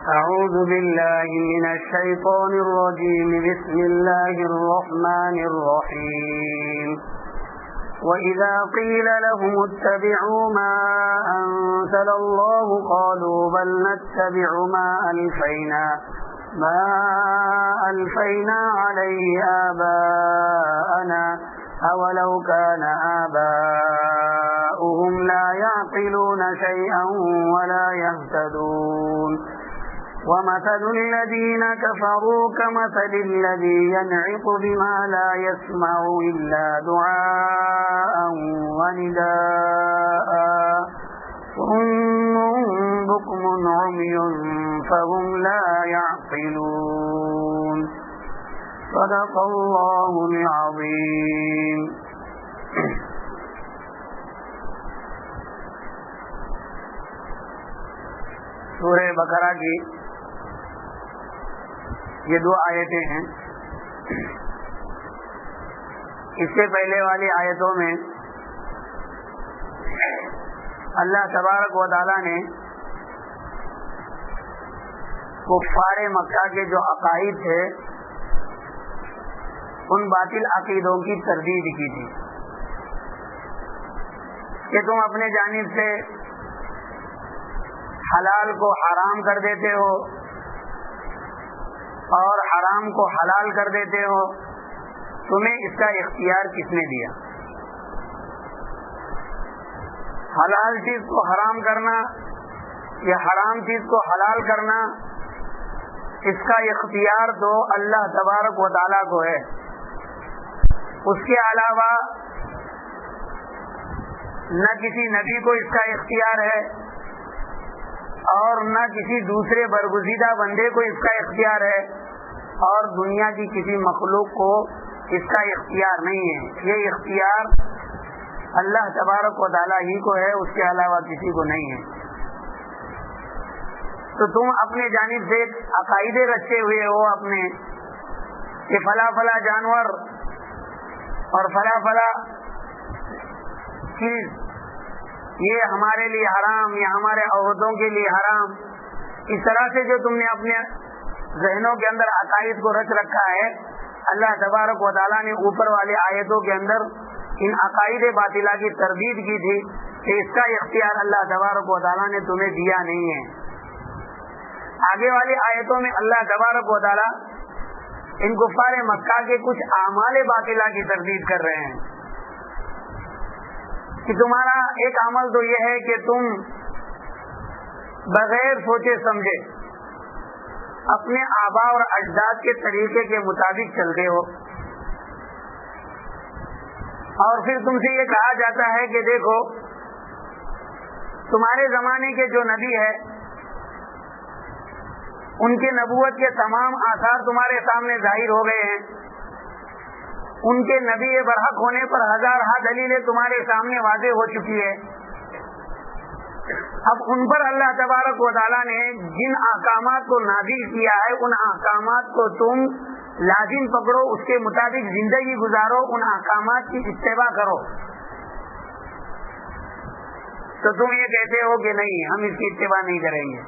أعوذ بالله من الشيطان الرجيم. بسم الله الرحمن الرحيم. وإذا قيل لهم اتبعوا ما أنزل الله قالوا بل نتبع ما ألفينا عليه آباءنا أولو كان آباؤهم لا يعقلون شيئا ولا يهتدون. ومثل الذين كفروا كمثل الذي ينعق بما لا يسمع إلا دعاء ونداء صم بكم عمي فهم لا يعقلون. صدق الله العظيم. سورہ بقرہ کی یہ 2 آیتیں ہیں. اس سے پہلے والی آیتوں میں اللہ تبارک و تعالی نے کفار مکہ کے جو عقائد تھے ان باطل عقیدوں کی تردید کی تھی کہ تم اپنے جانب سے حلال کو حرام کر دیتے ہو اور حرام کو حلال کر دیتے ہو. تمہیں اس کا اختیار کس نے دیا؟ حلال چیز کو حرام کرنا یا حرام چیز کو حلال کرنا، اس کا اختیار تو اللہ تبارک و تعالیٰ کو ہے. اس کے علاوہ نہ کسی نبی کو اس کا اختیار ہے اور نہ کسی دوسرے برگزیدہ بندے کو اس کا اختیار ہے، اور دنیا کی کسی مخلوق کو اس کا اختیار نہیں ہے. یہ اختیار اللہ تبارک و تعالیٰ ہی کو ہے، اس کے علاوہ کسی کو نہیں ہے. تو تم اپنے جانب سے عقائدے رچے ہوئے ہو اپنے کہ فلاں فلاں جانور اور فلاں فلاں چیز یہ ہمارے لیے حرام یا ہمارے عورتوں کے لیے حرام. اس طرح سے جو تم نے اپنے ذہنوں کے اندر عقائد کو رچ رکھا ہے، اللہ تبارک و تعالیٰ نے اوپر والی آیتوں کے اندر ان عقائد باطلہ کی تردید کی تھی کہ اس کا اختیار اللہ تبارک و تعالیٰ نے تمہیں دیا نہیں ہے. آگے والی آیتوں میں اللہ تبارک و تعالیٰ ان کفار مکہ کے کچھ اعمال باطلہ کی تردید کر رہے ہیں کہ تمہارا ایک عمل تو یہ ہے کہ تم بغیر سوچے سمجھے اپنے آباء اور اجداد کے طریقے کے مطابق چلتے ہو، اور پھر تم سے یہ کہا جاتا ہے کہ دیکھو تمہارے زمانے کے جو نبی ہے ان کے نبوت کے تمام آثار تمہارے سامنے ظاہر ہو گئے ہیں. ان کے نبی برحق ہونے پر ہزارہ دلیلیں تمہارے سامنے واضح ہو چکی ہے. اب ان پر اللہ تبارک و تعالیٰ نے جن احکامات کو نازل کیا ہے ان احکامات کو تم لازم پکڑو، اس کے مطابق زندگی گزارو، ان احکامات کی اتباع کرو. تو تم یہ کہتے ہو کہ نہیں ہم اس کی اتباع نہیں کریں گے،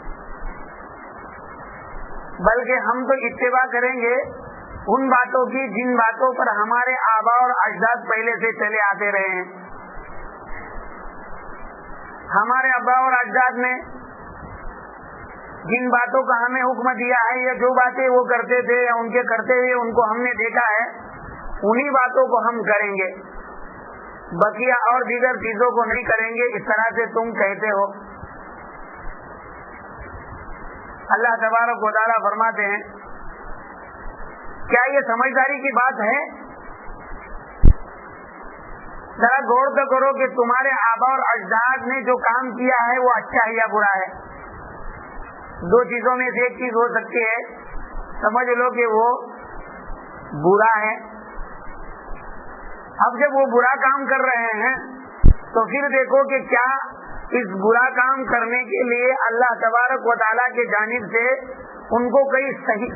بلکہ ہم تو اتباع کریں گے ان باتوں کی جن باتوں پر ہمارے آباء اور اجداد پہلے سے چلے آتے رہے ہیں. ہمارے آباء اور اجداد نے جن باتوں کا ہمیں حکم دیا ہے یا جو باتیں وہ کرتے تھے یا ان کے کرتے ہوئے ان کو ہم نے دیکھا ہے، انہی باتوں کو ہم کریں گے، بقیہ اور دیگر چیزوں کو نہیں کریں گے. اس طرح سے تم کہتے ہو. اللہ تبارک و تعالیٰ فرماتے ہیں کیا یہ سمجھداری کی بات ہے؟ ذرا غور تو کرو کہ تمہارے آباء اور اجداد نے جو کام کیا ہے وہ اچھا ہے یا برا ہے. 2 چیزوں میں سے ایک چیز ہو سکتی ہے، سمجھ لو کہ وہ برا ہے. اب جب وہ برا کام کر رہے ہیں تو پھر دیکھو کہ کیا اس برا کام کرنے کے لیے اللہ تبارک و تعالیٰ کی جانب سے ان کو کئی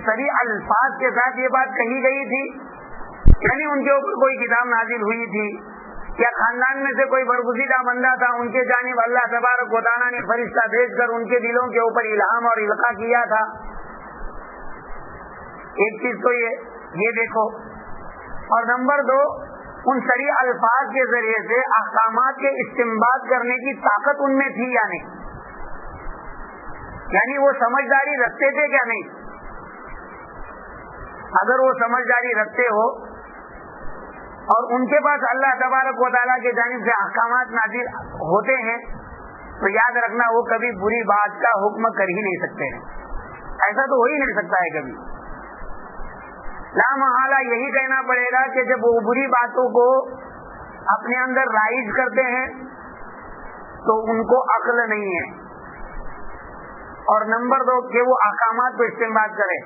صحیح الفاظ کے ساتھ یہ بات کہی گئی تھی، یعنی ان کے اوپر کوئی کتاب نازل ہوئی تھی یا خاندان میں سے کوئی برگزیدہ بندہ تھا، ان کے جانب اللہ تبارک و تعالیٰ نے فرشتہ بھیج کر ان کے دلوں کے اوپر الہام اور القاء کیا تھا. ایک چیز تو یہ دیکھو. اور نمبر 2، ان صریح الفاظ کے ذریعے سے احکامات کے استنباط کرنے کی طاقت ان میں تھی یا نہیں، یعنی وہ سمجھداری رکھتے تھے کیا نہیں. اگر وہ سمجھداری رکھتے ہو اور ان کے پاس اللہ تبارک و تعالیٰ کی جانب سے احکامات نازل ہوتے ہیں تو یاد رکھنا وہ کبھی بری بات کا حکم کر ہی نہیں سکتے ہیں. ایسا تو ہو ہی نہیں سکتا ہے کبھی. لا محالہ یہی کہنا پڑے گا کہ جب وہ بری باتوں کو اپنے اندر رائج کرتے ہیں تو ان کو عقل نہیں ہے. اور نمبر 2 کہ وہ احکامات کو استعمال کرے.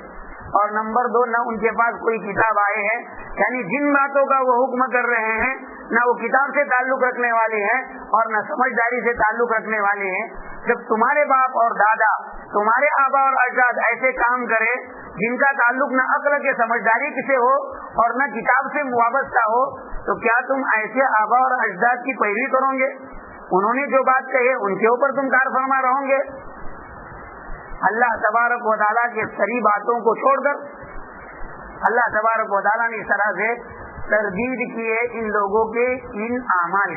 اور نمبر 2 نہ ان کے پاس کوئی کتاب آئے ہیں، یعنی جن باتوں کا وہ حکم کر رہے ہیں نہ وہ کتاب سے تعلق رکھنے والے ہیں اور نہ سمجھداری سے تعلق رکھنے والے ہیں. جب تمہارے باپ اور دادا، تمہارے آبا اور اجداد ایسے کام کرے جن کا تعلق نہ عقل کے سمجھداری سے ہو اور نہ کتاب سے وابستہ ہو، تو کیا تم ایسے آبا اور اجداد کی پیروی کرو گے؟ انہوں نے جو بات کہے ان کے اوپر تم کار فرما رہو گے؟ اللہ تبارک و تعالیٰ کے صریح باتوں کو چھوڑ کر اللہ تبارک و تعالیٰ نے اس طرح سے تردید کی ہے ان لوگوں کے ان اعمال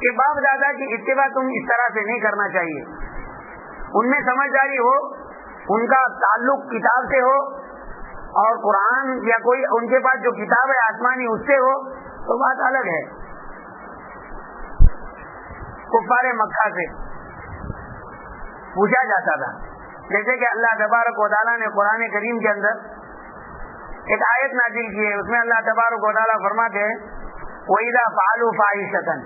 کہ باپ دادا کی اتباع تم اس طرح سے نہیں کرنا چاہیے. ان میں سمجھداری ہو، ان کا تعلق کتاب سے ہو اور قرآن یا کوئی ان کے پاس جو کتاب ہے آسمانی اس سے ہو تو بات الگ ہے. کفار مکہ سے پوچھا جاتا تھا، جیسے کہ اللہ تبارک و تعالیٰ نے قرآن کریم کے اندر ایک آیت نازل کی ہے، اس میں اللہ تبارک و تعالیٰ فرماتے ہیں وَإِذَا فَعَلُوا فَاحِشَةً،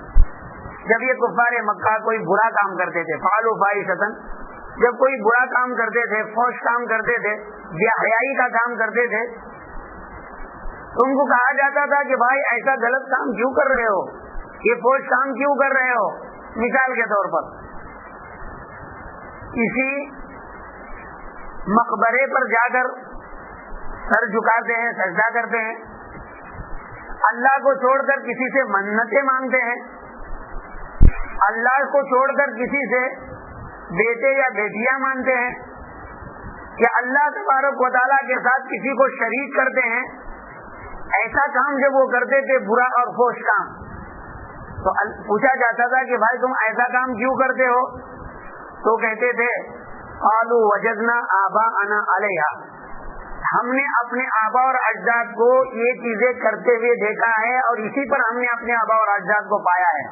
جب یہ کفار مکہ کوئی برا کام کرتے تھے، فَعَلُوا فَاحِشَةً، جب کوئی برا کام کرتے تھے، فحش کام کرتے تھے، بے حیائی کا کام کرتے تھے، تو ان کو کہا جاتا تھا کہ بھائی ایسا غلط کام کیوں کر رہے ہو، یہ فحش کام کیوں کر رہے ہو. مثال کے طور پر کسی مقبرے پر جا کر سر جھکاتے ہیں، سجدہ کرتے ہیں، اللہ کو چھوڑ کر کسی سے منتیں مانگتے ہیں، اللہ کو چھوڑ کر کسی سے بیٹے یا بیٹیاں مانتے ہیں، یا اللہ تبارک و تعالیٰ کے ساتھ کسی کو شریک کرتے ہیں. ایسا کام جب وہ کرتے تھے برا اور فحش کام، تو پوچھا جاتا تھا کہ بھائی تم ایسا کام کیوں کرتے ہو؟ تو کہتے تھے قالوا وجدنا آباءنا علیہا، ہم نے اپنے آبا اور اجداد کو یہ چیزیں کرتے ہوئے دیکھا ہے اور اسی پر ہم نے اپنے آبا اور اجداد کو پایا ہے.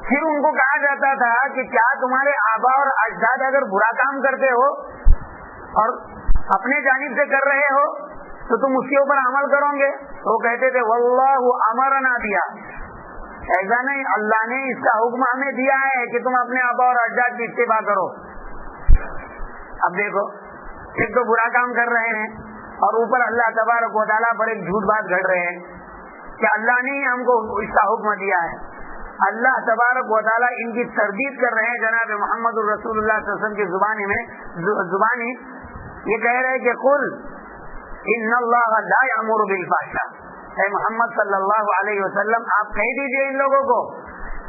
پھر ان کو کہا جاتا تھا کہ کیا تمہارے آبا اور اجداد اگر برا کام کرتے ہو اور اپنے جانب سے کر رہے ہو تو تم اس کے اوپر عمل کرو گے؟ تو کہتے تھے واللہ امرنا بیا، ایسا نہیں، اللہ نے اس کا حکم ہمیں دیا ہے کہ تم اپنے آبا اور اجداد کی اتباع کرو. اب دیکھو، ایک تو برا کام کر رہے ہیں اور اوپر اللہ تبارک و تعالیٰ پر ایک جھوٹ بات گھڑ رہے ہیں کہ اللہ نے ہم کو اس کا حکم دیا ہے. اللہ تبارک و تعالیٰ ان کی تردید کر رہے ہیں جناب محمد الرسول اللہ صلی اللہ علیہ وسلم کی زبانی یہ کہہ رہے کہ قل ان اللہ لا یأمر بالفحشاء، اے محمد صلی اللہ علیہ وسلم آپ کہہ دیجئے ان لوگوں کو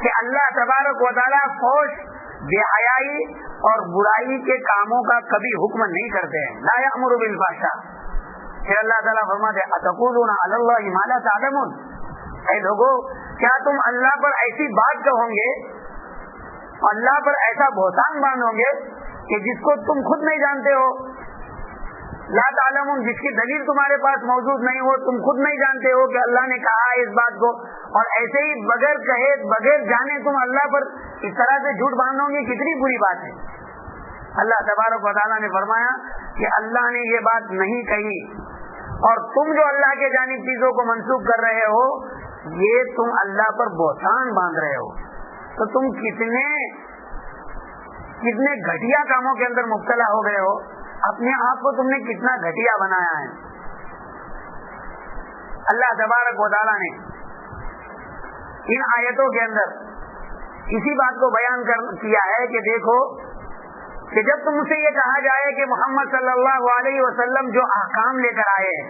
کہ اللہ تبارک و تعالیٰ فحش، بے حیائی اور برائی کے کاموں کا کبھی حکم نہیں کرتے ہیں. لا یأمر بالفحشاء. پھر اللہ تعالیٰ فرماتے ہیں اتقولون علی اللہ ما لا تعلمون، اے لوگوں کیا تم اللہ پر ایسی بات کہو گے، اللہ پر ایسا بہتان باندھو گے کہ جس کو تم خود نہیں جانتے ہو. لا تعلمون، جس کی دلیل تمہارے پاس موجود نہیں ہو، تم خود نہیں جانتے ہو کہ اللہ نے کہا ہے اس بات کو، اور ایسے ہی بغیر کہے بغیر جانے تم اللہ پر اس طرح سے جھوٹ باندھو گے، کتنی بری بات ہے. اللہ تبارک و تعالیٰ نے فرمایا کہ اللہ نے یہ بات نہیں کہی، اور تم جو اللہ کے جانب چیزوں کو منسوخ کر رہے ہو یہ تم اللہ پر بہتان باندھ رہے ہو. تو تم کتنے گھٹیا کاموں کے اندر مبتلا ہو گئے ہو، اپنے آپ کو تم نے کتنا گھٹیا بنایا ہے. اللہ تبارک و تعالیٰ نے ان آیتوں کے اندر اسی بات کو بیان کیا ہے کہ دیکھو کہ جب تم سے یہ کہا جائے کہ محمد صلی اللہ علیہ وسلم جو احکام لے کر آئے ہیں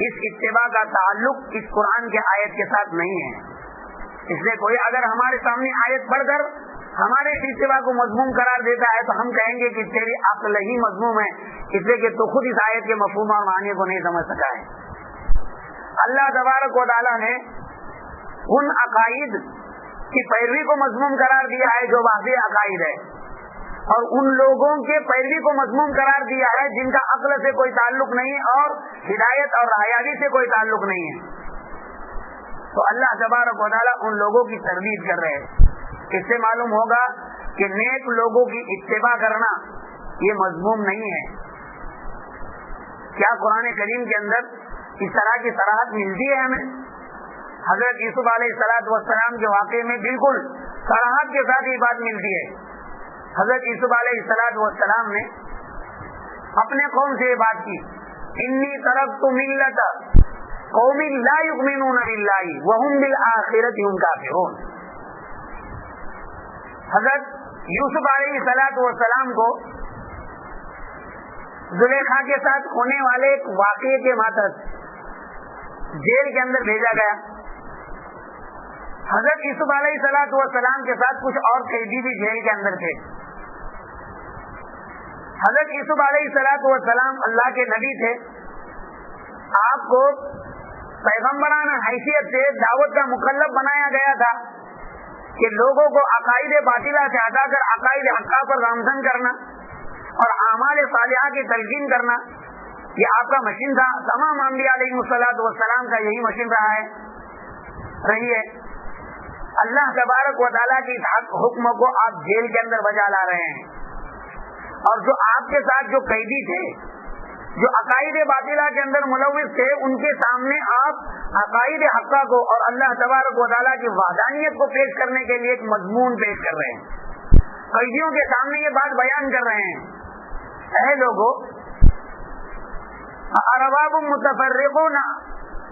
اس اتباع کا تعلق اس قرآن کے آیت کے ساتھ نہیں ہے. اس لیے کوئی اگر ہمارے سامنے آیت پڑھ کر ہمارے اتباع کو مذموم قرار دیتا ہے تو ہم کہیں گے کہ تیری عقل ہی مذموم ہے، اس لیے کہ تو خود اس آیت کے مفہوم اور معنی کو نہیں سمجھ سکا ہے. اللہ تبارک و تعالیٰ نے ان عقائد کی پیروی کو مذموم قرار دیا ہے جو واضح عقائد ہے، اور ان لوگوں کے پیروی کو مذموم قرار دیا ہے جن کا عقل سے کوئی تعلق نہیں اور ہدایت اور رہایابی سے کوئی تعلق نہیں ہے. تو اللہ تبارک و تعالیٰ ان لوگوں کی تردید کر رہے ہیں. اس سے معلوم ہوگا کہ نیک لوگوں کی اتباع کرنا یہ مذموم نہیں ہے. کیا قرآن کریم کے اندر اس طرح کی صراحت ملتی ہے ہمیں؟ حضرت یوسف علیہ السلام کے واقعے میں بالکل صراحت کے ساتھ یہ بات ملتی ہے. حضرت یوسف علیہ السلام نے اپنے قوم سے یہ بات کی، انی ترکت ملت قوم لا یؤمنون باللہ وهم بالآخرۃ هم کافرون. حضرت یوسف علیہ السلام کو زلیخا کے ساتھ ہونے والے ایک واقعے کے ماتحت جیل کے اندر بھیجا گیا. حضرت یوسف علیہ السلام کے ساتھ کچھ اور قیدی بھی جیل کے اندر تھے. حضرت یوسف علیہ السلام اللہ کے نبی تھے. آپ کو پیغمبرانہ حیثیت سے دعوت کا مکلف بنایا گیا تھا کہ لوگوں کو عقائد باطلہ سے ہٹا کر عقائد حقہ پر گامزن کرنا اور اعمال صالحہ کی تلقین کرنا، یہ آپ کا مشن تھا. تمام انبیاء علیہ السلام کا یہی مشن رہی ہے. اللہ تبارک و تعالیٰ کی حکم کو آپ جیل کے اندر بجا لا رہے ہیں، اور جو آپ کے ساتھ جو قیدی تھے، جو عقائد باطلہ کے اندر ملوث تھے، ان کے سامنے آپ عقائد حقہ کو اور اللہ تبارک و تعالیٰ کی وحدانیت کو پیش کرنے کے لیے ایک مضمون پیش کر رہے ہیں. قیدیوں کے سامنے یہ بات بیان کر رہے ہیں، اے لوگو، ارباب متفرقون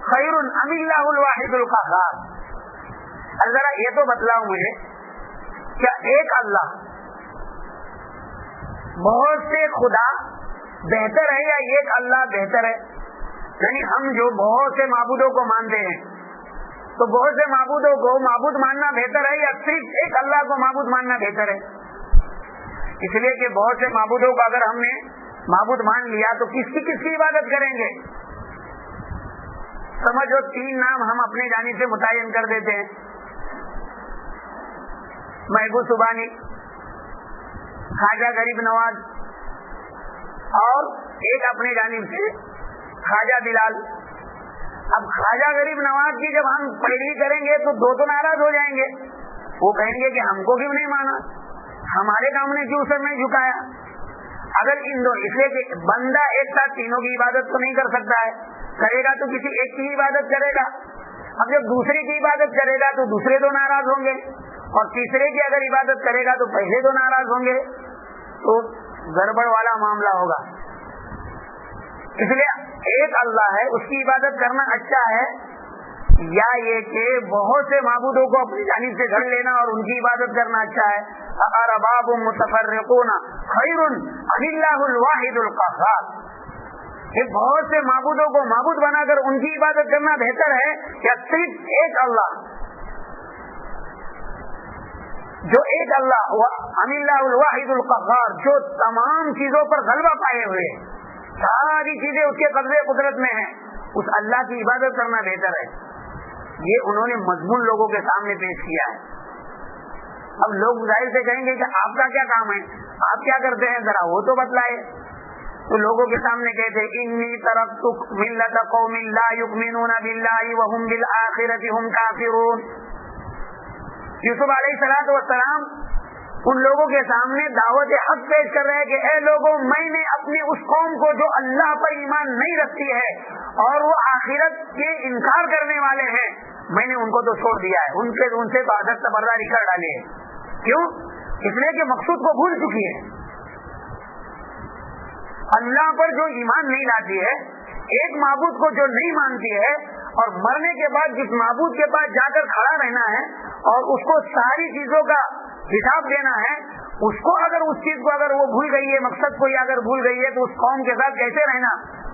خیر ام اللہ الواحد القہار. ذرا یہ تو بتلاؤ مجھے، کیا ایک اللہ بہت سے خدا بہتر ہے یا ایک اللہ بہتر ہے؟ یعنی ہم جو بہت سے معبودوں کو مانتے ہیں تو بہت سے معبودوں کو معبود ماننا بہتر ہے یا صرف ایک اللہ کو معبود ماننا بہتر ہے؟ اس لیے کہ بہت سے معبودوں کو اگر ہم نے معبود مان لیا تو کس کی عبادت کریں گے؟ سمجھو 3 نام ہم اپنے جانب سے متعین کر دیتے ہیں، محبوب سبحانی، خواجہ غریب نواز، اور ایک اپنے جانب سے خواجہ بلال. اب خواجہ غریب نواز کی جب ہم پیروی کریں گے تو 2 تو ناراض ہو جائیں گے، وہ کہیں گے کہ ہم کو کیوں نہیں مانا، ہمارے کام نے کیوں سر نہیں جھکایا. اگر ان دو، اس لیے کہ بندہ ایک ساتھ تینوں کی عبادت تو نہیں کر سکتا ہے، کرے گا تو کسی ایک کی عبادت کرے گا. اب جب دوسرے کی عبادت کرے گا تو دوسرے 2 ناراض ہوں گے، اور تیسرے کی اگر عبادت کرے گا تو پہلے 2 ناراض ہوں گے، تو گڑبڑ والا معاملہ ہوگا. اس لیے ایک اللہ ہے، اس کی عبادت کرنا اچھا ہے، یا یہ کہ بہت سے معبودوں کو اپنی جانب سے گھڑ لینا اور ان کی عبادت کرنا اچھا ہے؟ ارباب متفرقون خیر ام اللہ الواحد القہار. یہ بہت سے معبودوں کو معبود بنا کر ان کی عبادت کرنا بہتر ہے یا صرف ایک اللہ؟ جو ایک اللہ ام اللہ الواحد القہار، جو تمام چیزوں پر غلبہ پائے ہوئے، ساری چیزیں اس کے قبضے قدرت میں ہیں، اس اللہ کی عبادت کرنا بہتر ہے. یہ انہوں نے مضمون لوگوں کے سامنے پیش کیا ہے. اب لوگ ظاہر سے کہیں گے کہ آپ کا کیا کام ہے، آپ کیا کرتے ہیں، ذرا وہ تو بتلائے. تو لوگوں کے سامنے کہتے انی ترکت ملت قوم لا یؤمنون باللہ وهم بالآخرۃ هم کافرون. یوسف علیہ السلام ان لوگوں کے سامنے دعوت حق پیش کر رہے ہیں کہ اے لوگوں، میں نے اپنی اس قوم کو جو اللہ پر ایمان نہیں رکھتی ہے اور وہ آخرت کے انکار کرنے والے ہیں، میں نے ان کو تو چھوڑ دیا ہے، ان سے تو عادت برداری کر ڈالی ہے. کیوں؟ اس لیے کہ مقصود کو بھول چکی ہے. اللہ پر جو ایمان نہیں لاتی ہے، ایک معبود کو جو نہیں مانتی ہے، اور مرنے کے بعد جس معبود کے پاس جا کر کھڑا رہنا ہے اور اس کو ساری چیزوں کا حساب دینا ہے، اس کو اگر اس چیز کو اگر وہ بھول گئی ہے، مقصد کو اگر بھول گئی ہے، تو اس قوم کے ساتھ کیسے رہنا؟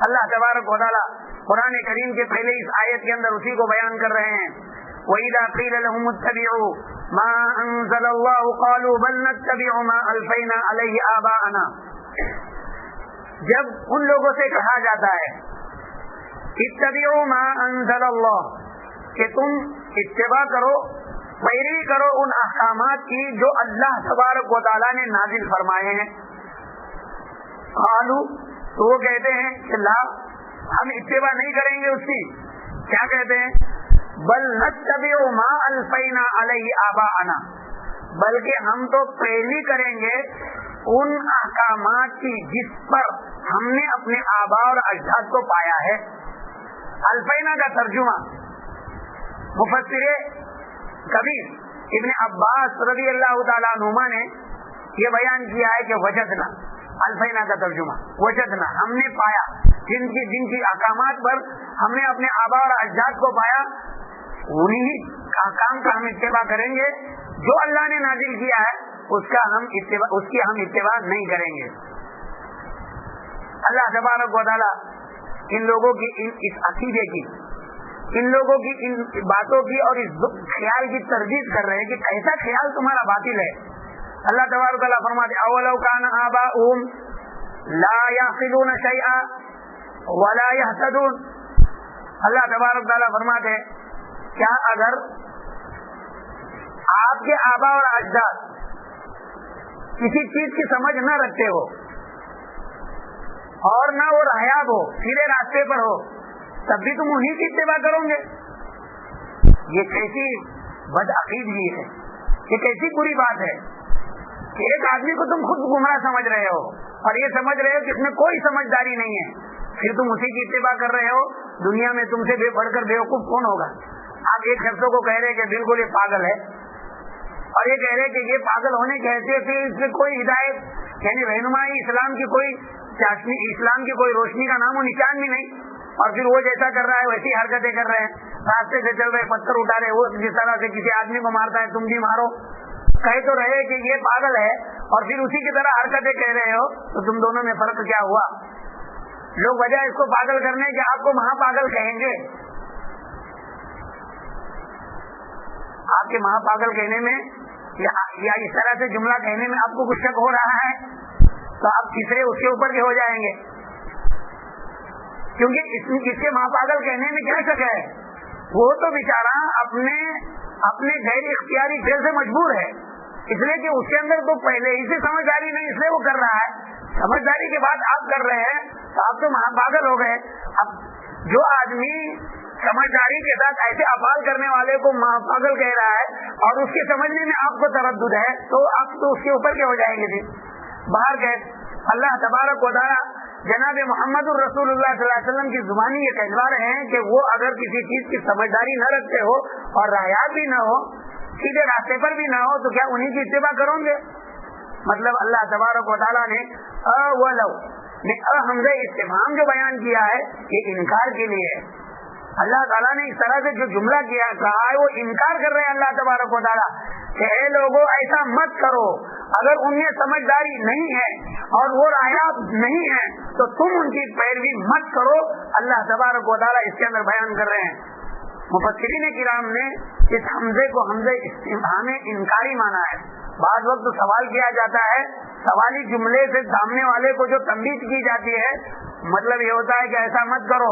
اللہ تبارک و تعالی قرآن کریم کے پہلے اس آیت کے اندر اسی کو بیان کر رہے ہیں. وَإِذَا قِيلَ لَهُمُ اتَّبِعُوا مَا أَنزَلَ اللَّهُ قَالُوا بَلْ نَتَّبِعُ مَا أَلْفَيْنَا عَلَيْهِ آبَاءَنَا. جب ان لوگوں سے کہا جاتا ہے اتبعوا ما انزل اللہ کہ تم اتباع کرو، پیروی کرو ان احکامات کی جو اللہ تبارک و تعالیٰ نے نازل فرمائے ہیں. قالوا تو وہ کہتے ہیں کہ لا ہم اتباع نہیں کریں گے اس کی. کیا کہتے ہیں؟ بل نتبع ما الفینا علیہ آباءنا، بلکہ ہم تو پیروی کریں گے ان احکامات کی جس پر ہم نے اپنے آباء اور اجداد کو پایا ہے. الفینا کا ترجمہ مفسر کبیر ابن عباس رضی اللہ تعالیٰ عنہما نے یہ بیان کیا ہے کہ وجدنا، الفینا کا ترجمہ وجدنا ہم نے پایا، جن کی احکامات پر ہم نے اپنے آباء اور اجداد کو پایا انہی احکام کا ہم اتباع کریں گے. جو اللہ نے نازل کیا ہے اس کی ہم اتباع نہیں کریں گے. اللہ تبارک و تعالیٰ ان لوگوں کی اس عقیدے کی، ان لوگوں کی ان باتوں کی اور اس خیال کی تردید کر رہے ہیں کہ ایسا خیال تمہارا باطل ہے. اللہ تبارک و تعالیٰ فرماتے اولو کان آباؤہم لا یعقلون شیئا ولا یہتدون. اللہ تبارک و تعالیٰ فرماتے کیا اگر آپ کے آبا اور اجداد کسی چیز کی سمجھ نہ رکھتے ہو اور نہ وہ راہیاب ہو، سیدھے راستے پر ہو، تب بھی تم انہی کی اتباع کرو گے؟ یہ کیسی بدعقیدگی ہے، یہ کیسی بری بات ہے کہ ایک آدمی کو تم خود گمراہ سمجھ رہے ہو اور یہ سمجھ رہے ہو کہ اس میں کوئی سمجھداری نہیں ہے، پھر تم اسی کی اتباع کر رہے ہو. دنیا میں تم سے بے پڑھ کر بیوقوف کون ہوگا؟ آپ ایک شخصوں کو کہہ رہے کہ بالکل یہ پاگل ہے، اور یہ کہہ رہے کہ یہ پاگل ہونے کی حیثیت سے اس میں کوئی ہدایت یعنی رہنمائی اسلام کی کوئی چاشنی، اسلام کی کوئی روشنی کا نام و نشان بھی نہیں، اور پھر وہ جیسا کر رہا ہے ویسی حرکتیں کر رہے ہیں، راستے سے چل رہے پتھر اٹھا رہے، وہ جس طرح سے کسی آدمی کو مارتا ہے تم بھی مارو. کہہ تو رہے کہ یہ پاگل ہے اور پھر اسی کی طرح حرکتیں کہہ رہے ہو، تو تم دونوں میں فرق کیا ہوا؟ لوگ وجہ اس کو پاگل کرنے کہ آپ کو مہا پاگل کہیں گے. آپ کے مہا پاگل کہنے میں یا اس طرح سے جملہ کہنے میں آپ کو کچھ شک ہو رہا ہے تو آپ تیسرے اس کے اوپر کے ہو جائیں گے، کیونکہ اس کے مہا پاگل کہنے میں کیا شک ہے؟ وہ تو بیچارہ اپنے غیر اختیاری فعل سے مجبور ہے، اس لیے کہ اس کے اندر تو پہلے ہی سے سمجھداری نہیں، اس لیے وہ کر رہا ہے. سمجھداری کے بعد آپ کر رہے ہیں تو آپ تو مہا پاگل ہو گئے. اب جو آدمی سمجھداری کے ساتھ ایسے افعال کرنے والے کو مہا پاگل کہہ رہا ہے اور اس کے سمجھنے میں آپ کو تردد ہے تو آپ تو اس کے اوپر کے ہو جائیں گے. باہر گئے اللہ تبارک و تعالیٰ جناب محمد الرسول اللہ صلی اللہ علیہ وسلم کی زبانی یہ کہلوا رہے ہیں کہ وہ اگر کسی چیز کی سمجھداری نہ رکھتے ہو اور راہیاب بھی نہ ہو، سیدھے راستے پر بھی نہ ہو، تو کیا انہی کی اتباع کرو گے؟ مطلب اللہ تبارک و تعالیٰ نے اولو نے حمزہ استفہام جو بیان کیا ہے یہ انکار کے لیے ہے. اللہ تعالیٰ نے اس طرح سے جو جملہ کیا کہا ہے وہ انکار کر رہے ہیں اللہ تبارک و تعالیٰ کہ اے لوگوں ایسا مت کرو، اگر ان میں سمجھداری نہیں ہے اور وہ راہیاب نہیں ہے تو تم ان کی پیروی مت کرو. اللہ تبارک و تعالیٰ اس کے اندر بیان کر رہے ہیں. مفسرین کرام نے اس حمزے کو حمزہ استفہام انکاری مانا ہے. بعض وقت سوال کیا جاتا ہے، سوالی جملے سے سامنے والے کو جو تنبیہ کی جاتی ہے مطلب یہ ہوتا ہے کہ ایسا مت کرو.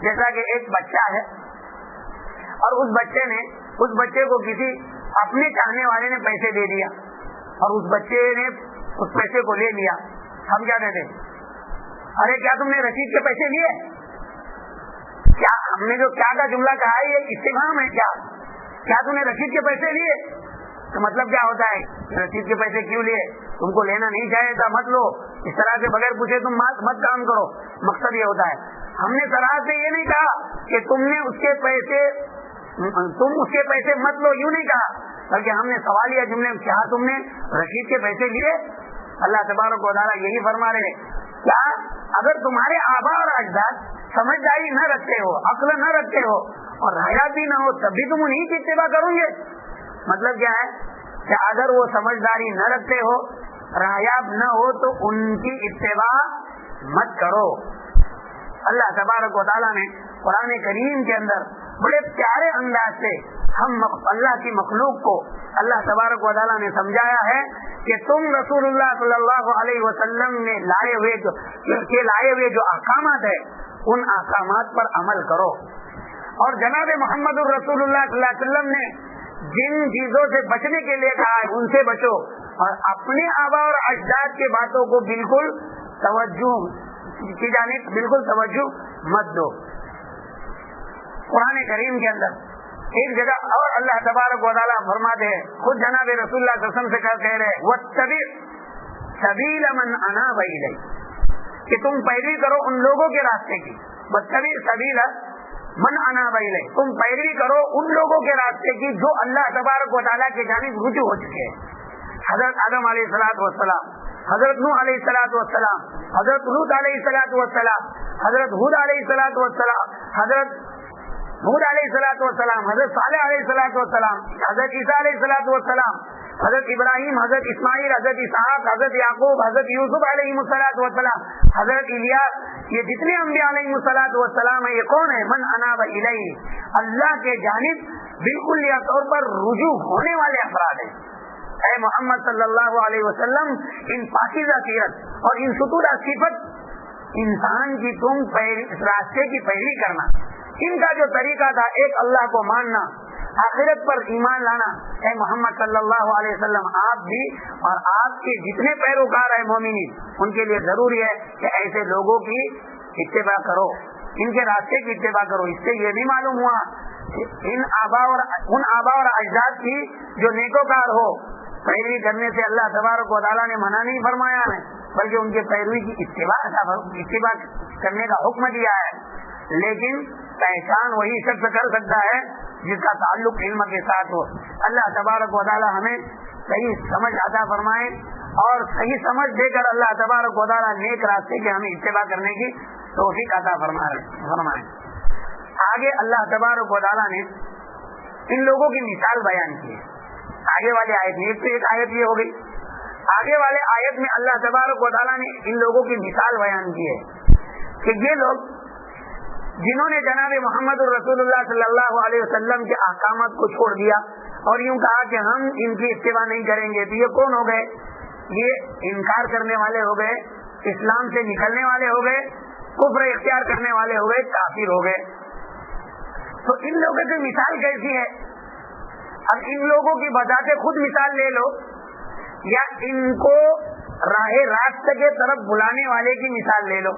جیسا کہ ایک بچہ ہے اور اس بچے کو کسی اپنے چاہنے والے نے پیسے دے دیا اور اس بچے نے اس پیسے کو لے لیا. ہم کیا کہتے ہیں؟ ارے کیا تم نے رسید کے پیسے لیے؟ کیا ہم نے جو کیا کا جملہ کہا ہے یہ استفہام ہے. کیا تم نے رسید کے پیسے لیے؟ تو مطلب کیا ہوتا ہے؟ رسید کے پیسے کیوں لیے؟ تم کو لینا نہیں چاہیے تھا، مت لو. اس طرح سے بغیر پوچھے تم مت کام کرو. مقصد یہ ہوتا ہے. ہم نے صراحت سے یہ نہیں کہا کہ تم اس کے پیسے مت لو، یوں نہیں کہا، بلکہ ہم نے سوالیہ جملے میں کیا تم نے رسید کے پیسے لیے؟ اللہ تبارک و تعالیٰ یہی فرما رہے کیا اگر تمہارے آبا اور اجداد سمجھداری نہ رکھتے ہو، عقل نہ رکھتے ہو اور حیات بھی نہ ہو تب بھی تم انہی کی اتباع کرو گے؟ مطلب کیا ہے کہ اگر وہ سمجھداری نہ رکھتے ہو، راہیاب نہ ہو تو ان کی اتباع مت کرو. اللہ تبارک و تعالیٰ نے قرآن کریم کے اندر بڑے پیارے انداز سے ہم اللہ کی مخلوق کو اللہ تبارک و تعالیٰ نے سمجھایا ہے کہ تم رسول اللہ صلی اللہ علیہ وسلم نے لائے ہوئے جو احکامات ہے ان احکامات پر عمل کرو، اور جناب محمد الرسول اللہ صلی اللہ علیہ وسلم نے جن چیزوں سے بچنے کے لیے کہا ہے ان سے بچو، اور اپنے آبا اور اجداد کے باتوں کو بالکل توجہ کی جانب بالکل توجہ مت دو۔ قرآن کریم کے اندر ایک جگہ اور اللہ تبارک و تعالیٰ فرماتے ہیں، خود جناب رسول اللہ صلی اللہ علیہ وسلم سے کہہ رہے ہیں وَاتَّبِعْ سَبِيلَ مَنْ أَنَابَ إِلَيَّ، کہ تم پیروی کرو ان لوگوں کے راستے کی، وَاتَّبِعْ سَبِيلَ مَنْ أَنَابَ إِلَيَّ، تم پیروی کرو ان لوگوں کے راستے کی جو اللہ تبارک و تعالیٰ کی جانب رجوع ہو چکے ہیں۔ حضرت آدم علیہ الصلوۃ والسلام، حضرت نوح علیہ الصلوۃ والسلام، حضرت لوط علیہ الصلوۃ والسلام، حضرت ہود علیہ الصلوۃ والسلام، حضرت ہود علیہ الصلوۃ والسلام، حضرت صالح علیہ الصلوۃ والسلام، حضرت عیسیٰ علیہ الصلوۃ والسلام، حضرت ابراہیم، حضرت اسماعیل، حضرت اسحاق، حضرت یعقوب، حضرت یوسف علیہ الصلوۃ والسلام، حضرت الیاس، یہ جتنے انبیاء علیہ الصلوۃ والسلام ہیں یہ کون ہے؟ من اناب الیہ، اللہ کے جانب بالکل یا طور پر رجوع ہونے والے افراد ہیں۔ اے محمد صلی اللہ علیہ وسلم، ان پاکیزہ سیرت اور ان ستودہ صفت انسان کی تم راستے کی پیروی کرنا، ان کا جو طریقہ تھا ایک اللہ کو ماننا، آخرت پر ایمان لانا، اے محمد صلی اللہ علیہ وسلم آپ بھی اور آپ کے جتنے پیروکار ہیں مومنین ان کے لیے ضروری ہے کہ ایسے لوگوں کی اتباع کرو، ان کے راستے کی اتباع کرو۔ اس سے یہ بھی معلوم ہوا کہ ان آبا اور اجداد کی جو نیکوکار ہو پیروی کرنے سے اللہ تبارک و تعالیٰ نے منع نہیں فرمایا ہے، بلکہ ان کے پیروی کی اتباع کرنے کا حکم دیا ہے، لیکن پہچان وہی شخص کر سکتا ہے جس کا تعلق علم کے ساتھ ہو۔ اللہ تبارک و تعالیٰ ہمیں صحیح سمجھ عطا فرمائے اور صحیح سمجھ دے کر اللہ تبارک و تعالیٰ نیک راستے کے ہمیں اتباع کرنے کی توفیق عطا فرمائے۔ آگے اللہ تبارک و تعالیٰ نے ان لوگوں کی مثال بیان کی ہے آگے والے آیت میں، ایک آیت یہ ہو گئی، آگے والے آیت میں اللہ تبارک و تعالیٰ نے ان لوگوں کی مثال بیان کی ہے کہ یہ لوگ جنہوں نے جناب محمد الرسول اللہ صلی اللہ علیہ وسلم کے احکامات کو چھوڑ دیا اور یوں کہا کہ ہم ان کی اتباع نہیں کریں گے، تو یہ کون ہو گئے؟ یہ انکار کرنے والے ہو گئے، اسلام سے نکلنے والے ہو گئے، کفر اختیار کرنے والے ہو گئے، کافر ہو گئے۔ تو ان لوگوں کی مثال کیسی ہے؟ اب ان لوگوں کی بجاتے خود مثال لے لو یا ان کو راہ راست کے طرف بلانے والے کی مثال لے لو۔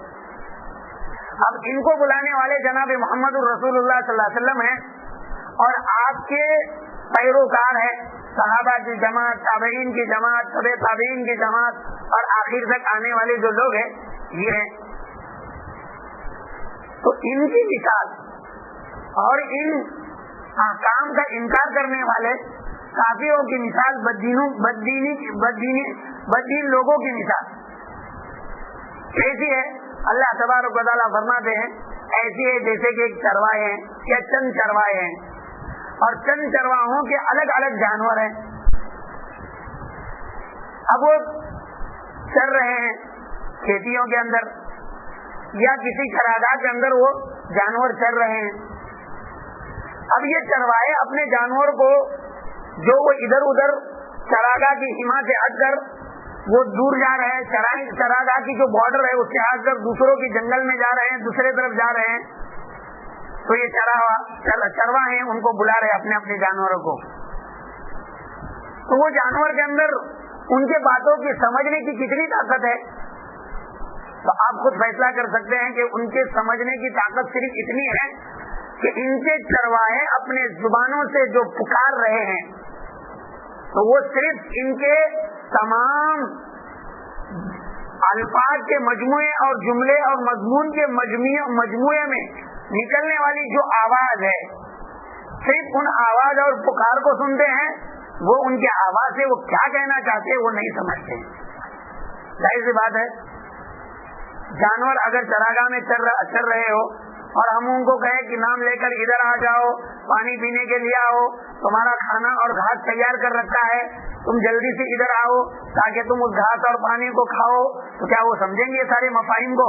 اب ان کو بلانے والے جناب محمد الرسول اللہ صلی اللہ علیہ وسلم ہیں اور آپ کے پیروکار ہیں صحابہ کی جماعت، تابعین کی جماعت، تبع تابعین کی جماعت اور آخر تک آنے والے جو لوگ ہیں یہ ہیں۔ تو ان کی مثال اور ان احکام کا انکار کرنے والے کافروں کی مثال، بددین لوگوں کی مثال کیسی ہے؟ اللہ تبارک و تعالیٰ فرماتے ہیں ایسی ہے جیسے کہ ایک چرواہے ہیں یا چند چرواہے ہیں، اور چند چرواہوں کے الگ الگ جانور ہیں۔ اب وہ چر رہے ہیں کھیتیوں کے اندر یا کسی چراگاہ کے اندر وہ جانور چر رہے ہیں۔ اب یہ چرواہے اپنے جانور کو جو وہ ادھر ادھر چراگاہ کی سیما سے ہٹ کر وہ دور جا رہے ہیں، چراگاہ کی جو بارڈر ہے اس سے ہٹ کر دوسروں کے جنگل میں جا رہے ہیں، دوسرے طرف جا رہے ہیں، تو یہ چرواہ ہیں ان کو بلا رہے اپنے اپنے جانوروں کو۔ تو وہ جانور کے اندر ان کے باتوں کی سمجھنے کی کتنی طاقت ہے؟ تو آپ خود فیصلہ کر سکتے ہیں کہ ان کے سمجھنے کی طاقت صرف اتنی ہے کہ ان کے چرواہے اپنے زبانوں سے جو پکار رہے ہیں تو وہ صرف ان کے تمام الفاظ کے مجموعے اور جملے اور مضمون کے مجموعے میں نکلنے والی جو آواز ہے صرف ان آواز اور پکار کو سنتے ہیں، وہ ان کے آواز سے وہ کیا کہنا چاہتے ہیں وہ نہیں سمجھتے۔ ظاہر سی بات ہے، جانور اگر چراگاہ میں چر رہے ہو اور ہم ان کو کہیں کہ نام لے کر ادھر آ جاؤ، پانی پینے کے لیے آؤ، تمہارا کھانا اور گھاس تیار کر رکھا ہے، تم جلدی سے ادھر آؤ تاکہ تم اس گھاس اور پانی کو کھاؤ، تو کیا وہ سمجھیں گے سارے مفاہیم کو؟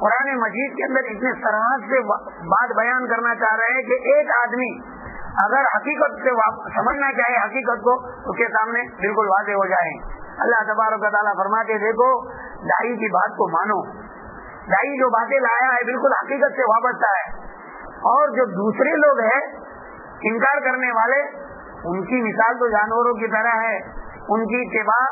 قرآن مجید کے اندر اتنے سراحت سے بات بیان کرنا چاہ رہے ہیں کہ ایک آدمی اگر حقیقت سے سمجھنا چاہے حقیقت کو اس کے سامنے بالکل واضح ہو جائے. اللہ تبارک و تعالیٰ فرماتے دیکھو دائی کی بات کو مانو. دائی جو باتیں لایا ہے بالکل حقیقت سے وابستہ ہے. اور جو دوسرے لوگ ہیں انکار کرنے والے, ان کی مثال تو جانوروں کی طرح ہے, ان کی اتباع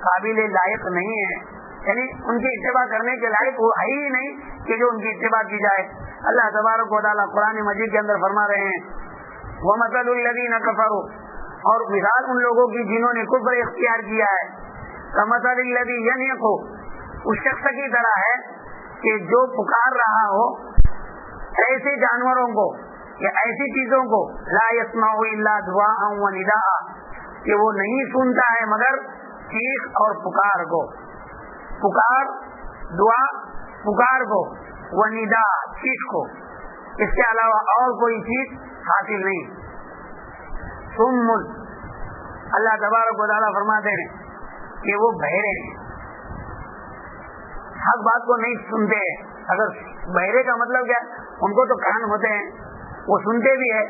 قابل لائق نہیں ہے, یعنی ان کی اتباع کرنے کے لائق وہ ہے ہی نہیں کہ جو ان کی اتباع کی جائے. اللہ تبارک و تعالیٰ قرآن مجید کے اندر فرما رہے ہیں وَمَثَلُ الَّذِينَ كَفَرُوا, اور مثال ان لوگوں کی جنہوں نے کفر اختیار کیا ہے, كَمَثَلِ الَّذِي يَنْعِقُ, اس شخص کی طرح ہے کہ جو پکار رہا ہو ایسے جانوروں کو یا ایسی چیزوں کو لا يسمع الا دعاء ونداء, کہ وہ نہیں سنتا ہے مگر چیخ اور پکار کو, پکار دعا پکار کو, ونداء چیخ کو, اس کے علاوہ اور کوئی چیز حاصل نہیں. صم, اللہ تبارک و تعالیٰ فرماتے ہیں کہ وہ بہرے ہیں, حق بات کو نہیں سنتے. اگر بہرے کا مطلب کیا, ان کو تو کان ہوتے ہیں, وہ سنتے بھی ہے.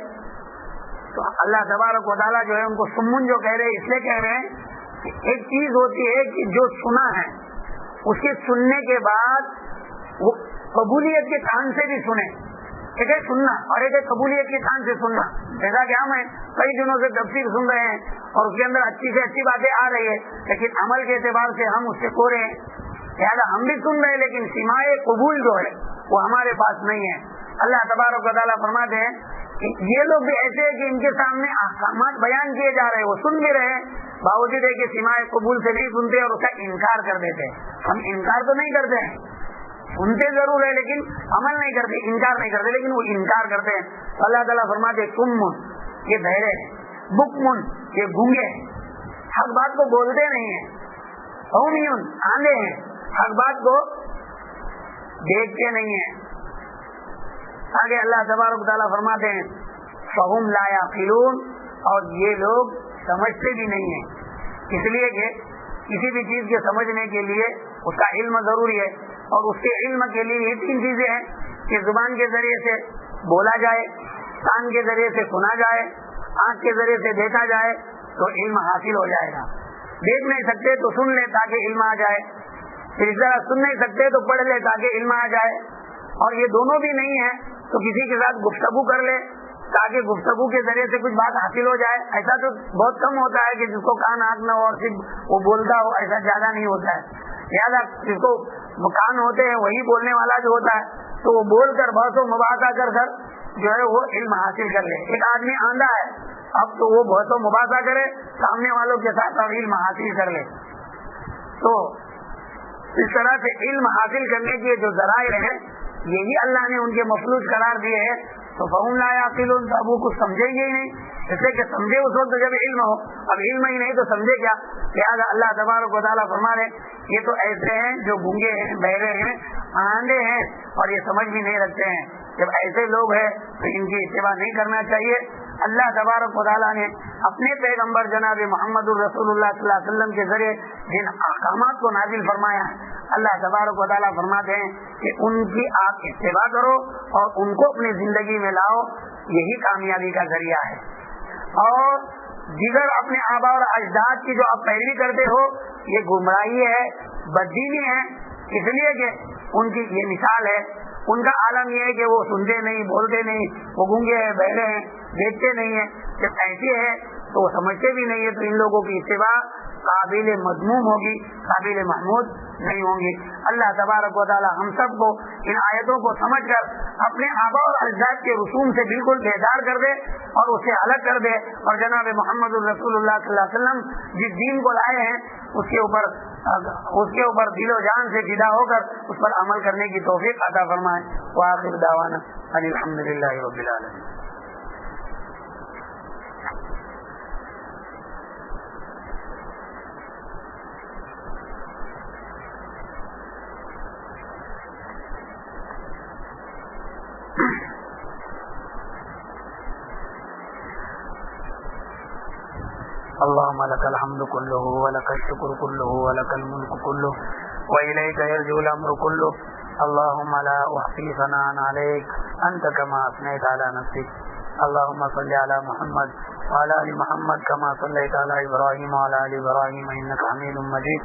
تو اللہ تبارک و تعالیٰ جو ہے ان کو سمن جو کہہ رہے ہیں اس لیے کہہ رہے ہیں کہ ایک چیز ہوتی ہے کہ جو سنا ہے اس کے سننے کے بعد وہ قبولیت کے کان سے بھی سنے. ایک ہے سننا اور ایک ہے قبولیت کے کان سے سننا. جیسا کہ ہم کئی دنوں سے تفسیر سن رہے ہیں اور اس کے اندر اچھی سے اچھی باتیں آ رہی ہے, لیکن عمل کے اعتبار سے ہم اس سے کورے ہیں. لہٰذا ہم بھی سن رہے ہیں لیکن سیمائے قبول جو ہے وہ ہمارے پاس نہیں ہے. اللہ تبارک و تعالیٰ فرماتے ہیں کہ یہ لوگ بھی ایسے ہیں کہ ان کے سامنے احکامات بیان کیے جا رہے ہیں, وہ سن بھی رہے ہیں, باوجود ہے کہ سیمائے قبول سے نہیں سنتے اور اس کا انکار کر دیتے. ہم انکار تو نہیں کرتے ہیں, سنتے ضرور ہے لیکن عمل نہیں کرتے, انکار نہیں کرتے, لیکن وہ انکار کرتے ہیں. اللہ تعالیٰ فرماتے سمن, یہ بہرے ہیں, بکمن, یہ گونگے ہیں, حق بات کو بولتے نہیں ہیں, عمیون, آندھے ہیں, حق بات کو دیکھتے نہیں ہیں. آگے اللہ تبارک تعالیٰ فرماتے ہیں فہم لا یعقلون, اور یہ لوگ سمجھتے بھی نہیں ہیں. اس لیے کہ کسی بھی چیز کے سمجھنے کے لیے اس کا علم ضروری ہے, اور اس کے علم کے لیے یہ تین چیزیں ہیں کہ زبان کے ذریعے سے بولا جائے, کان کے ذریعے سے سنا جائے, آنکھ کے ذریعے سے دیکھا جائے تو علم حاصل ہو جائے گا. دیکھ نہیں سکتے تو سن لے تاکہ علم آ جائے, پھر اس طرح سن نہیں سکتے تو پڑھ لے تاکہ علم آ جائے, اور یہ دونوں بھی نہیں ہے تو کسی کے ساتھ گفتگو کر لے تاکہ گفتگو کے ذریعے سے کچھ بات حاصل ہو جائے. ایسا تو بہت کم ہوتا ہے کہ جس کو کان آنکھ نہ ہو اور صرف وہ بولتا ہو, ایسا زیادہ نہیں ہوتا ہے. لہٰذا جس کو کان ہوتے ہیں وہی بولنے والا جو ہوتا ہے تو وہ بول کر بحث و مباحثہ کر جو ہے وہ علم حاصل کر لے. ایک آدمی آندھا ہے, اب تو وہ بحث و مباحثہ کرے سامنے والوں کے ساتھ اور علم حاصل کر لے. تو اس طرح سے علم حاصل کرنے کے جو ذرائع ہیں یہی اللہ نے ان کے مفلوج قرار دیے ہیں. تو فہم لا یعقلون, تو اب وہ کچھ سمجھے گے ہی نہیں, جیسے کہ سمجھے اس وقت جب علم ہو, اب علم ہی نہیں تو سمجھے کیا. لہٰذا اللہ تبارک و تعالیٰ فرما رہے یہ تو ایسے ہیں جو گونگے ہیں, بہرے ہیں, آندھے ہیں اور یہ سمجھ بھی نہیں رکھتے ہیں. جب ایسے لوگ ہیں تو ان کی اتباع نہیں کرنا چاہیے. اللہ تبارک و تعالیٰ نے اپنے پیغمبر جناب محمد الرسول اللہ صلی اللہ علیہ وسلم کے ذریعے جن احکامات کو نازل فرمایا ہے, اللہ تبارک و تعالیٰ فرماتے ہیں کہ ان کی آپ اتباع کرو اور ان کو اپنی زندگی میں لاؤ, یہی کامیابی کا ذریعہ ہے. اور دیگر اپنے آبا اور اجداد کی جو آپ پیروی کرتے ہو یہ گمراہی ہے, بددینی ہے, اس لیے کہ ان کی یہ مثال ہے. ان کا عالم یہ ہے کہ وہ سنتے نہیں, بولتے نہیں, وہ گونگے ہیں, بہرے ہیں, دیکھتے نہیں ہیں. جب ایسے ہے تو وہ سمجھتے بھی نہیں ہے, تو ان لوگوں کی اتباع قابل مذموم ہوگی, قابل محمود نہیں ہوں گی. اللہ تبارک و تعالی ہم سب کو ان آیتوں کو سمجھ کر اپنے آبا اور اجداد کے رسوم سے بالکل بیدار کر دے اور اسے الگ کر دے, اور جناب محمد الرسول اللہ صلی اللہ علیہ وسلم جس دین کو لائے ہیں اس کے اوپر دل و جان سے فدا ہو کر اس پر عمل کرنے کی توفیق عطا فرمائے. وآخر دعوانا ان الحمدللہ رب العالمین. اللهم لك الحمد كله ولك الشكر كله ولك الملك كله وإليك يرجع الأمر كله اللهم لا احصي ثناء عليك انت كما اثنيت على نفسك اللهم صل على محمد وعلى ال محمد كما صليت على ابراهيم وعلى ال ابراهيم انك حميد مجيد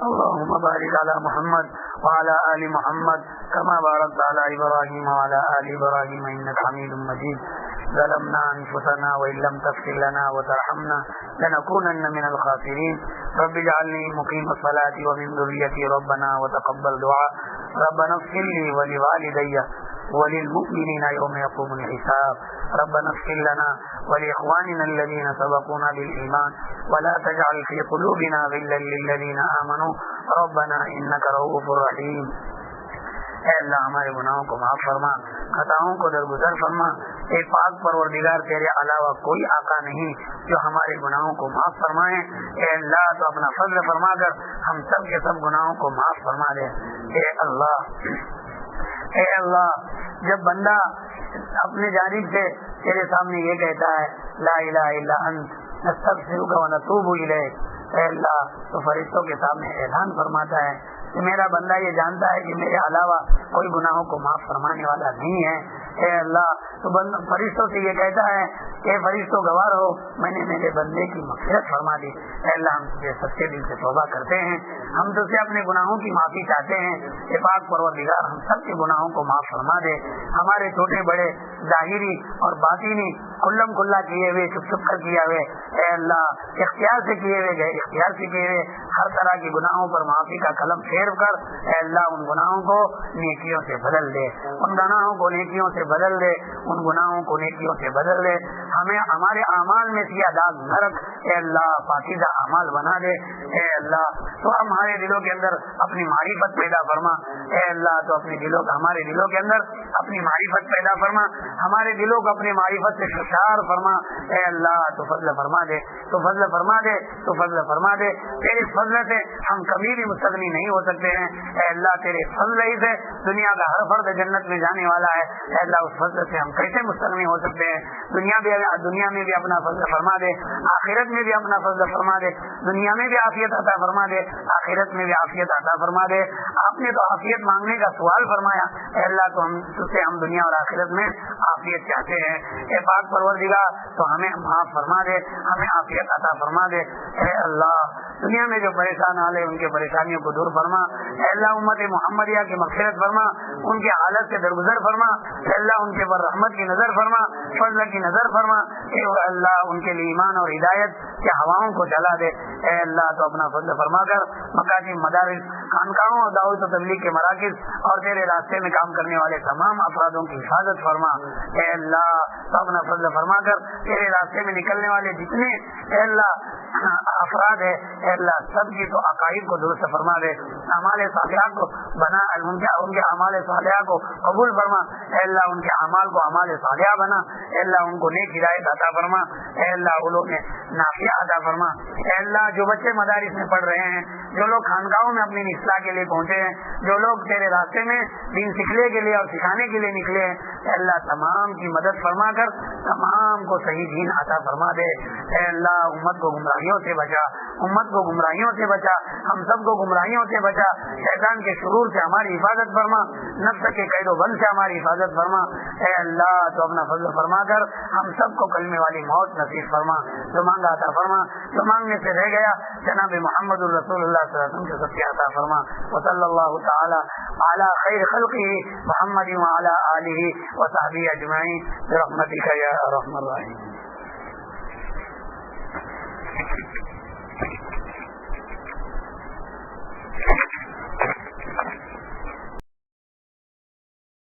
اللهم بارك على محمد وعلى ال محمد كما باركت على ابراهيم وعلى ال ابراهيم انك حميد مجيد ظلمنا انفسنا وان لم تغفر لنا وترحمنا لنكونن من الخاسرين رب اجعلني مقيم الصلاة ومن ذريتي ربنا وتقبل دعاء ربنا اغفر لي ولوالدي وللمؤمنين يوم يقوم الحساب ربنا اغفر لنا ولإخواننا الذين سبقونا بالإيمان ولا تجعل في قلوبنا غلا للذين آمنوا ربنا إنك رؤوف رحيم. اے اللہ ہمارے گناہوں کو معاف فرما، خطاؤں کو درگزر فرما. اے پاک پروردگار تیرے علاوہ کوئی آقا نہیں جو ہمارے گناہوں کو معاف فرمائے. اے اللہ تو اپنا فضل فرما کر ہم سب کے سب گناہوں کو معاف فرما دے. اے اللہ جب بندہ اپنے جانب سے تیرے سامنے یہ کہتا ہے لا الہ الا انت نستغفرک ونتوب الیک، اے اللہ تو فرشتوں کے سامنے اعلان فرماتا ہے کہ میرا بندہ یہ جانتا ہے کہ میرے علاوہ کوئی گناہوں کو معاف فرمانے والا نہیں ہے. اے اللہ تو فرشتوں سے یہ کہتا ہے کہ فرشتوں گواہ ہو میں نے میرے بندے کی مغفرت فرما دی. اے اللہ ہم تجھے سچے دل سے توبہ کرتے ہیں، ہم تجھ سے اپنے گناہوں کی معافی چاہتے ہیں. اے پاک پروردگار ہم سب کے گناہوں کو معاف فرما دے. ہمارے چھوٹے بڑے ظاہری اور باطنی کلم کھلا کیے ہوئے چپ چپ کر کیا ہوئے اے اللہ اختیار سے کیے ہوئے غیر اختیار سے کیے ہوئے ہر طرح کے گناہوں پر معافی کا قلم پھیر کر اے اللہ ان گناہوں کو نیکیوں سے بدل دے، ان گناہوں کو نیکیوں سے بدل دے، ان گناہوں کو نیکیوں سے بدل دے. ہمیں ہمارے اعمال میں سیاہ داغ نہ رکھ اے اللہ، پاکیزہ اعمال بنا دے. اے اللہ تو ہمارے دلوں کے اندر اپنی معرفت پیدا فرما. اے اللہ تو ہمارے دلوں کے اندر اپنی معرفت پیدا فرما، ہمارے دلوں کو اپنی معرفت سے ششار فرما. اے اللہ تو فضل فرما دے، تو فضل فرما دے، تو فضل فرما دے. تیرے فضل سے ہم کبھی بھی مستغنی نہیں ہو سکتے ہیں. اے اللہ تیرے فضل ہی سے دنیا کا ہر فرد جنت میں جانے والا ہے. اے اللہ اس فضل سے ہم کیسے مستغنی ہو سکتے ہیں؟ دنیا میں بھی اپنا فضل فرما دے، آخرت میں بھی اپنا فضل فرما دے. دنیا میں بھی عافیت عطا فرما دے، آخرت میں بھی عافیت عطا فرما دے. آپ نے تو عافیت مانگنے کا سوال فرمایا. اے اللہ تو ہم دنیا اور آخرت میں عافیت چاہتے ہیں. اے پاک پروردگار تو ہمیں معاف فرما دے، ہمیں عافیت عطا فرما دے. اے اللہ دنیا میں جو پریشان حال ہے ان کے پریشانیوں کو دور فرما. اے اللہ امت محمدیہ کی مغفرت فرما، ان کے حالت سے درگزر فرما. اے اللہ ان کے پر رحمت کی نظر فرما، فضل کی نظر فرما. اے اللہ ان کے لیے ایمان اور ہدایت کے ہواؤں کو چلا دے. اے اللہ تو اپنا فضل فرما کر مکاتب، مدارس، خانقاہوں اور دعوت و تبلیغ کے مراکز اور تیرے راستے میں کام کرنے والے تمام افرادوں کی حفاظت فرما. اے اللہ تو اپنا فضل فرما کر تیرے راستے میں نکلنے والے جتنے اے اللہ افراد ہے اے اللہ سب کی تو عقائد کو درست فرما دے، اعمال صالحہ کو بنا، ان کے اعمال صالحہ کو قبول فرما. اے اللہ ان کے اعمال کو اعمال صالحہ بنا. اے اللہ ان کو نیک ہدایت عطا فرما. اے اللہ علوم نافعہ عطا فرما. اے اللہ جو بچے مدارس میں پڑھ رہے ہیں، جو لوگ خانقاہوں میں اپنی اصلاح کے لیے پہنچے ہیں، جو لوگ تیرے راستے میں دین سیکھنے کے لیے اور سکھانے کے لیے نکلے ہیں، اے اللہ تمام کی مدد فرما کر تمام کو صحیح دین عطا فرما دے. اے اللہ امت کو گمراہیوں سے بچا، امت کو گمراہیوں سے بچا، ہم سب کو گمراہیوں سے بچا. شیطان کے شرور سے ہماری حفاظت فرما، نفس کے قید و بند سے ہماری حفاظت فرما. اے اللہ تو اپنا فضل فرما کر ہم سب کو کلمے والی موت نصیب فرما. جو مانگا عطا فرما، جو مانگنے سے رہ گیا جناب محمد الرسول اللہ صلی اللہ علیہ وسلم کے سب کے عطا فرما. وصلی اللہ تعالی علی خیر خلقہ محمد وعلی آلہ وصحبہ اجمعین برحمتک یا ارحم الراحمین.